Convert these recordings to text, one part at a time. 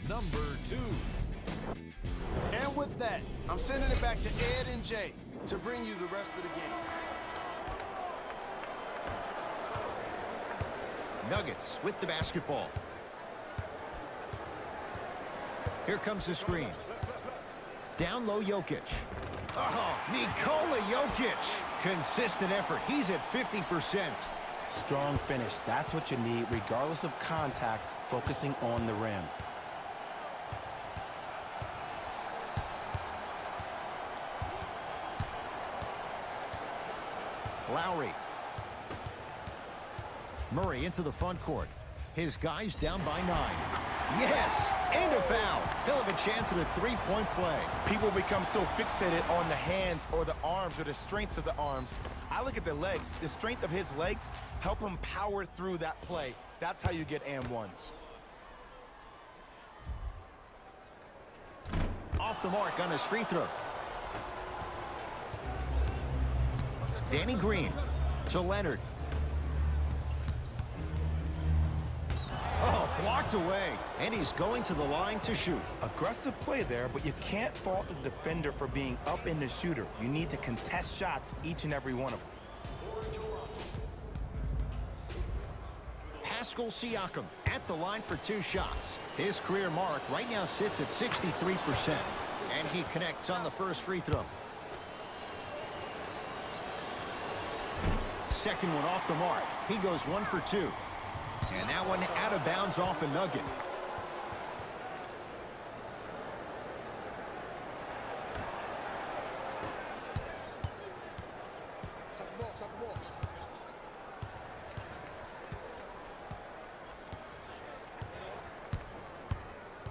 number 2. And with that, I'm sending it back to Ed and Jay to bring you the rest of the game. Nuggets with the basketball. Here comes the screen. Down low, Jokic. Oh, Nikola Jokic. Consistent effort. He's at 50%. Strong finish. That's what you need, regardless of contact, focusing on the rim. Lowry. Murray into the front court. His guys down by 9. Yes! And a foul. He'll have a chance at a three-point play. People become so fixated on the hands or the arms or the strengths of the arms. I look at the legs. The strength of his legs help him power through that play. That's how you get and ones. Off the mark on his free throw. Danny Green to Leonard. Oh, blocked away. And he's going to the line to shoot. Aggressive play there, but you can't fault the defender for being up in the shooter. You need to contest shots, each and every one of them. Pascal Siakam at the line for 2 shots. His career mark right now sits at 63%. And he connects on the first free throw. Second one off the mark. He goes 1 for 2. And that one out of bounds off a Nugget.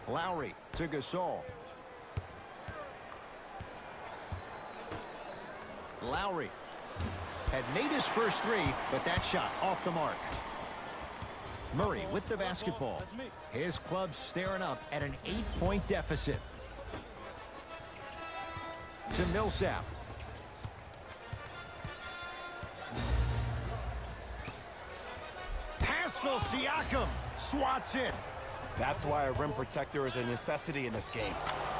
Lowry to Gasol. Lowry had made his first 3, but that shot off the mark. Murray with the basketball. His club staring up at an 8-point deficit. To Millsap. Pascal Siakam swats it. That's why a rim protector is a necessity in this game.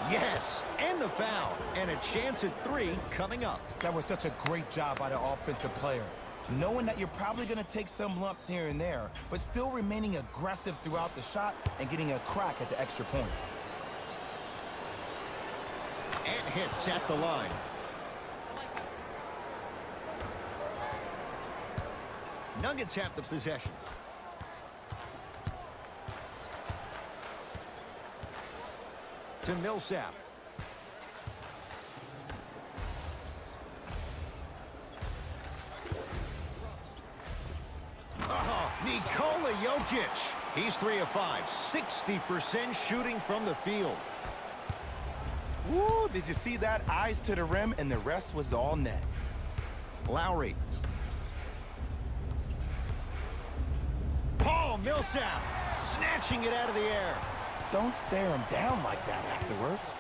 Yes, and the foul. And a chance at 3 coming up. That was such a great job by the offensive player. Knowing that you're probably going to take some lumps here and there, but still remaining aggressive throughout the shot and getting a crack at the extra point. And hits at the line. Nuggets have the possession. To Millsap. Nikola Jokic. He's 3 of 5. 60% shooting from the field. Woo, did you see that? Eyes to the rim, and the rest was all net. Lowry. Paul Millsap snatching it out of the air. Don't stare him down like that afterwards.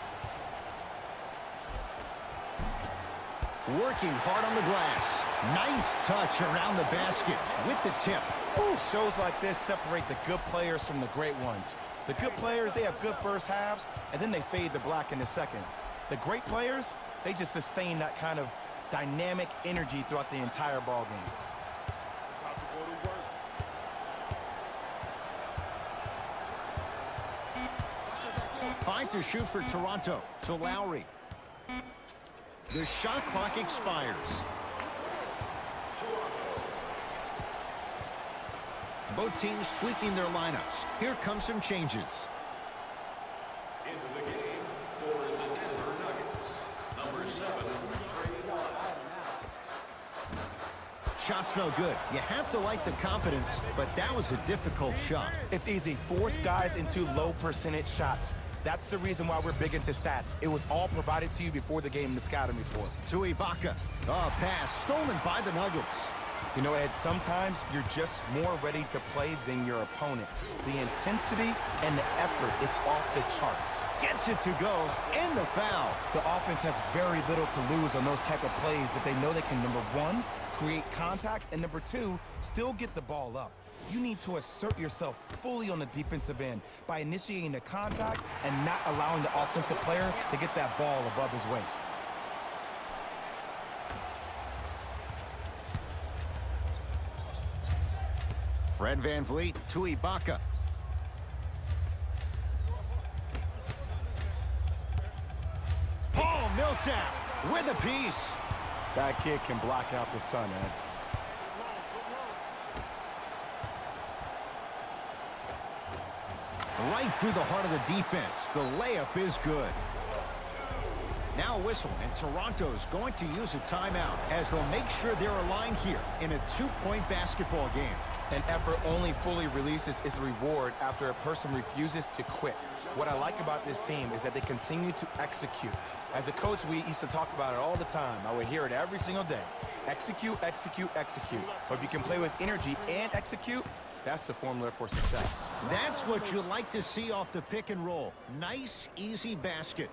Working hard on the glass. Nice touch around the basket with the tip. Ooh, shows like this separate the good players from the great ones. The good players, they have good first halves, and then they fade to black in the second. The great players, they just sustain that kind of dynamic energy throughout the entire ball game. 5 to shoot for Toronto. To Lowry. The shot clock expires. Both teams tweaking their lineups. Here come some changes. Into the game for the Denver Nuggets, number 7. Shot's no good. You have to like the confidence, but that was a difficult shot. It's easy. Force guys into low percentage shots. That's the reason why we're big into stats. It was all provided to you before the game in the scouting report. To Ibaka. Oh, pass stolen by the Nuggets. You know, Ed, sometimes you're just more ready to play than your opponent. The intensity and the effort is off the charts. Gets it to go, and the foul. The offense has very little to lose on those type of plays if they know they can, number 1, create contact, and number 2, still get the ball up. You need to assert yourself fully on the defensive end by initiating the contact and not allowing the offensive player to get that ball above his waist. Fred VanVleet to Ibaka. Paul Millsap with a piece. That kid can block out the sun, Ed. Right through the heart of the defense. The layup is good. Now a whistle, and Toronto's going to use a timeout as they'll make sure they're aligned here in a two-point basketball game. An effort only fully releases its reward after a person refuses to quit. What I like about this team is that they continue to execute. As a coach, we used to talk about it all the time. I would hear it every single day. Execute, execute, execute. But if you can play with energy and execute, that's the formula for success. That's what you like to see off the pick and roll. Nice, easy basket.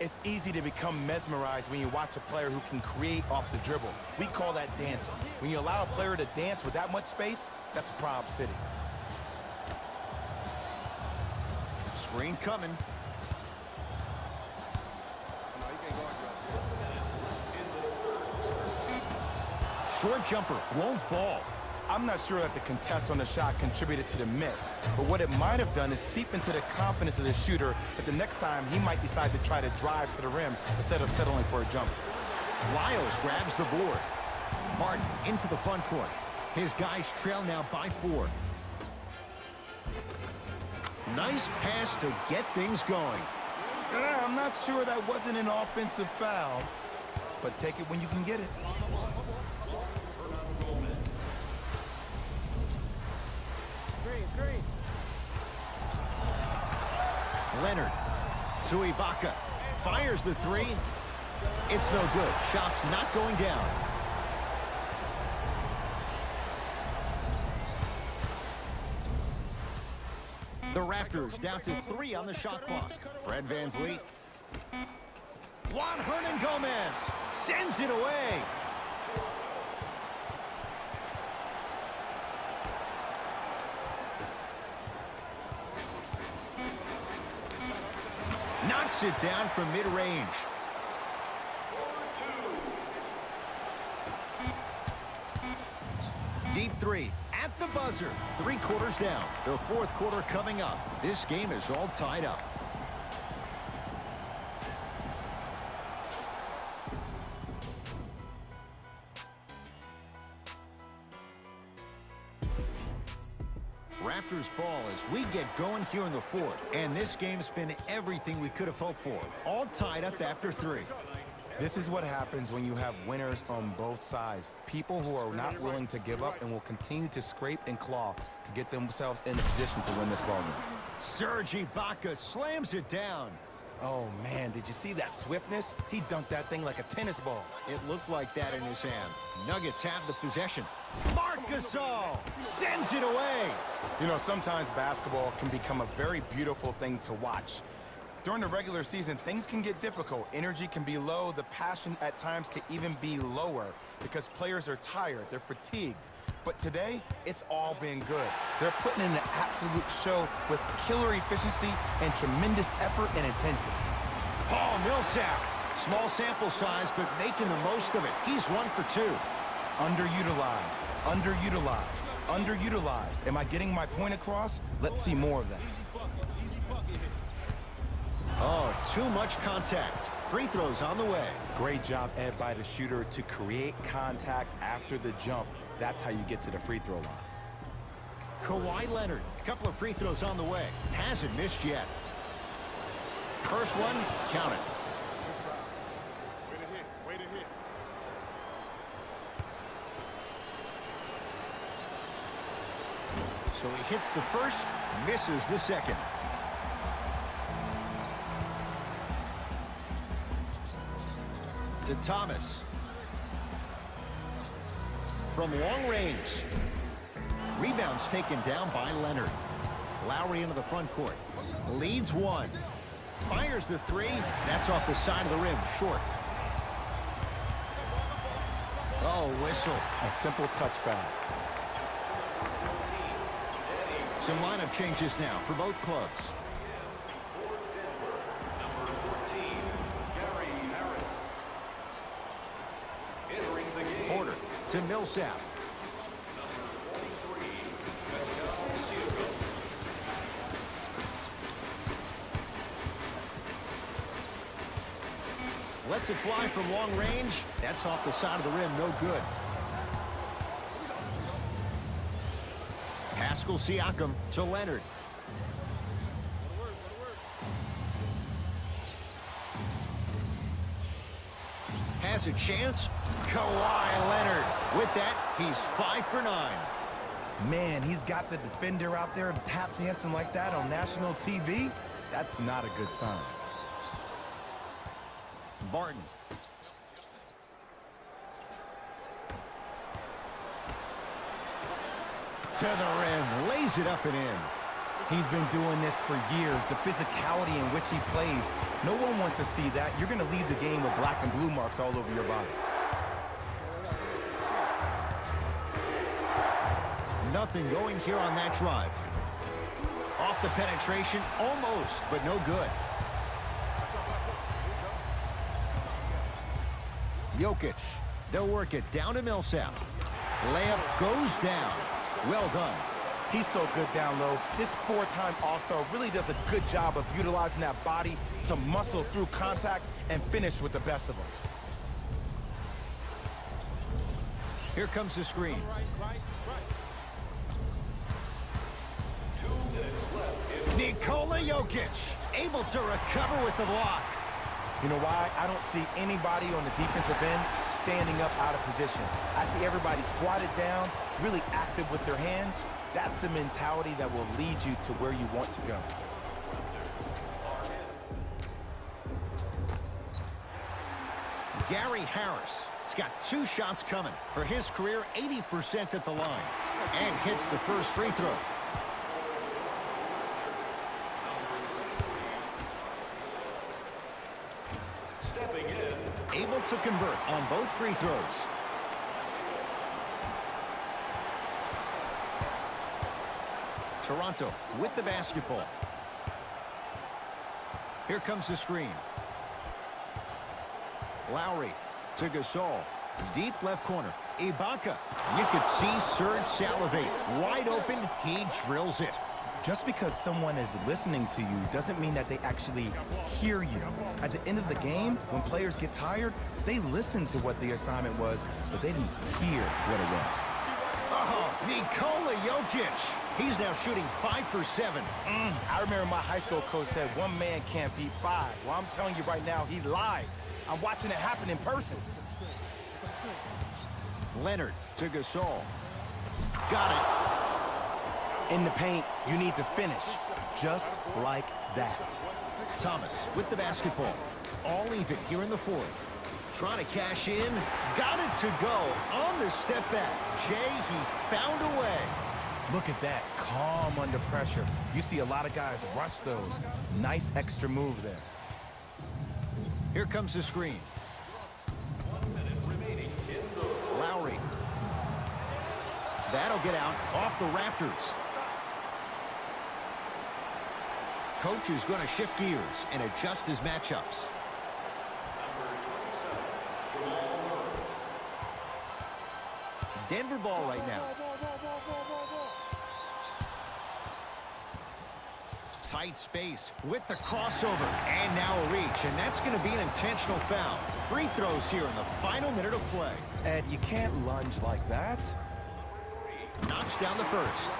It's easy to become mesmerized when you watch a player who can create off the dribble. We call that dancing. When you allow a player to dance with that much space, that's a Prob City. Screen coming. Short jumper won't fall. I'm not sure that the contest on the shot contributed to the miss, but what it might have done is seep into the confidence of the shooter that the next time he might decide to try to drive to the rim instead of settling for a jumper. Lyles grabs the board. Martin into the front court. His guys trail now by 4. Nice pass to get things going. I'm not sure that wasn't an offensive foul, but take it when you can get it. Leonard to Ibaka. Fires the 3. It's no good. Shot's not going down. The Raptors down to 3 on the shot clock. Fred VanVleet. Juan Hernangomez sends it away. Knocks it down from mid-range. Deep 3 at the buzzer. 3 quarters down. The fourth quarter coming up. This game is all tied up. Raptors ball as we get going here in the fourth. And this game's been everything we could have hoped for. All tied up after 3. This is what happens when you have winners on both sides. People who are not willing to give up and will continue to scrape and claw to get themselves in a position to win this ballgame. Serge Ibaka slams it down. Oh, man, did you see that swiftness? He dunked that thing like a tennis ball. It looked like that in his hand. Nuggets have the possession. Marc Gasol sends it away. You know, sometimes basketball can become a very beautiful thing to watch. During the regular season, things can get difficult. Energy can be low. The passion at times can even be lower because players are tired. They're fatigued. But today, it's all been good. They're putting in an absolute show with killer efficiency and tremendous effort and intensity. Paul Millsap. Small sample size, but making the most of it. He's 1 for 2. Underutilized, underutilized, underutilized. Am I getting my point across? Let's see more of that. Oh, too much contact. Free throws on the way. Great job, Ed, by the shooter to create contact after the jump. That's how you get to the free throw line. Kawhi Leonard, a couple of free throws on the way. Hasn't missed yet. First one, count it. Way to hit. So he hits the first, misses the second. To Thomas. From long range. Rebounds taken down by Leonard. Lowry into the front court. Leads 1. Fires the 3. That's off the side of the rim. Short. Oh, whistle. A simple touch foul. Some lineup changes now for both clubs. For Denver, number 14, Gary Harris. Entering the game, Porter to Millsap. number 43, Pascal Siakam. Lets it fly from long range. That's off the side of the rim, no good. Pascal Siakam to Leonard. Has a chance. Kawhi Leonard. With that, he's 5 for 9. Man, he's got the defender out there tap dancing like that on national TV. That's not a good sign. Barton. To the rim. Lays it up and in. He's been doing this for years. The physicality in which he plays, no one wants to see that. You're going to leave the game with black and blue marks all over your body. Nothing going here on that drive. Off the penetration, almost, but no good. Jokic. They'll work it down to Millsap. Layup goes down. Well done. He's so good down low. This four-time All-Star really does a good job of utilizing that body to muscle through contact and finish with the best of them. Here comes the screen. 2 minutes left in Nikola Jokic able to recover with the block. You know why? I don't see anybody on the defensive end standing up out of position. I see everybody squatted down, really active with their hands. That's the mentality that will lead you to where you want to go. Gary Harris has got 2 shots coming. For his career, 80% at the line. And hits the first free throw. stepping in. Able to convert on both free throws. Toronto with the basketball. Here comes the screen. Lowry to Gasol. Deep left corner. Ibaka. You could see Serge salivate. Wide open, he drills it. Just because someone is listening to you doesn't mean that they actually hear you. At the end of the game, when players get tired, they listen to what the assignment was, but they didn't hear what it was. Oh, Nikola Jokic. He's now shooting 5 for 7. I remember my high school coach said one man can't beat 5. Well, I'm telling you right now, he lied. I'm watching it happen in person. Leonard to Gasol. Got it. In the paint, you need to finish, just like that. Thomas with the basketball. All even here in the fourth. Trying to cash in. Got it to go on the step back. Jay, he found a way. Look at that, calm under pressure. You see a lot of guys rush those. Nice extra move there. Here comes the screen. 1 minute remaining in the Lowry. That'll get out off the Raptors. Coach is going to shift gears and adjust his matchups. number 27, Jamal Murray. Denver ball right now. Tight space with the crossover. And now a reach, and that's going to be an intentional foul. Free throws here in the final minute of play. Ed, you can't lunge like that. Knocks down the first.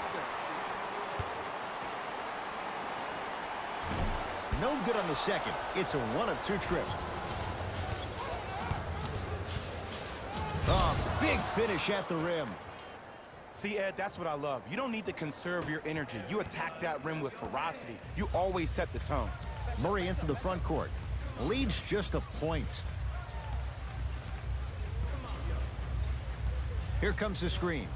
No good on the second. It's a 1 of 2 trip. Big finish at the rim. See, Ed, that's what I love. You don't need to conserve your energy. You attack that rim with ferocity. You always set the tone. Murray into the front court. Leads just a point. Here comes the screen.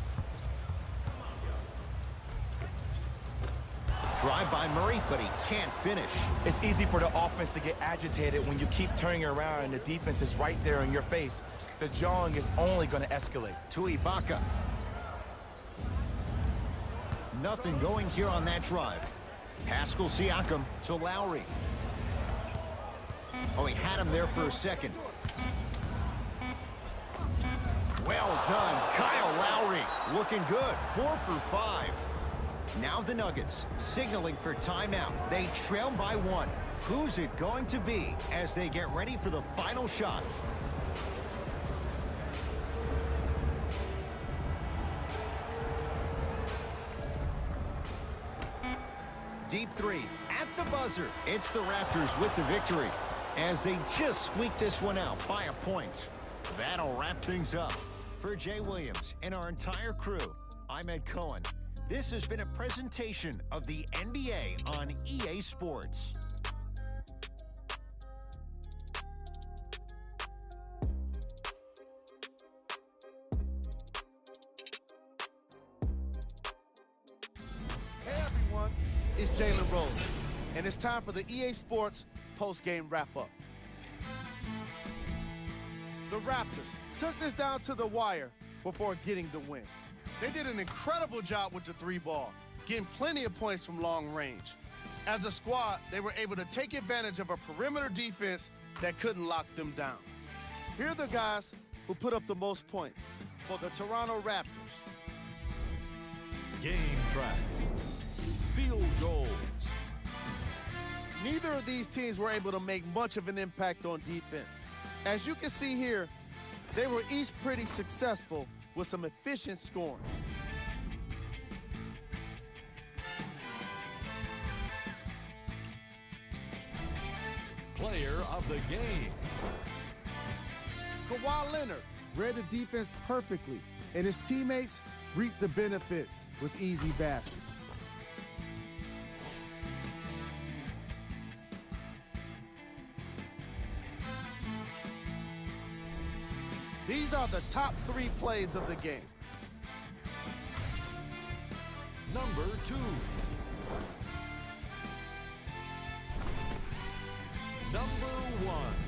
Drive by Murray, but he can't finish. It's easy for the offense to get agitated when you keep turning around and the defense is right there in your face. The jawing is only going to escalate. To Ibaka. Nothing going here on that drive. Pascal Siakam to Lowry. Oh, he had him there for a second. Well done, Kyle Lowry. Looking good, 4 for 5. Now the Nuggets signaling for timeout. They trail by 1. Who's it going to be as they get ready for the final shot? Deep three at the buzzer. It's the Raptors with the victory as they just squeak this one out by a point. That'll wrap things up. For Jay Williams and our entire crew, I'm Ed Cohen. This has been a presentation of the NBA on EA Sports. Hey everyone, it's Jalen Rose, and it's time for the EA Sports post-game wrap-up. The Raptors took this down to the wire before getting the win. They did an incredible job with the 3-ball, getting plenty of points from long range. As a squad, they were able to take advantage of a perimeter defense that couldn't lock them down. Here are the guys who put up the most points for the Toronto Raptors. Game track. Field goals. Neither of these teams were able to make much of an impact on defense. As you can see here, they were each pretty successful with some efficient scoring. Player of the game. Kawhi Leonard read the defense perfectly, and his teammates reaped the benefits with easy baskets. These are the top 3 plays of the game. Number 2. Number 1.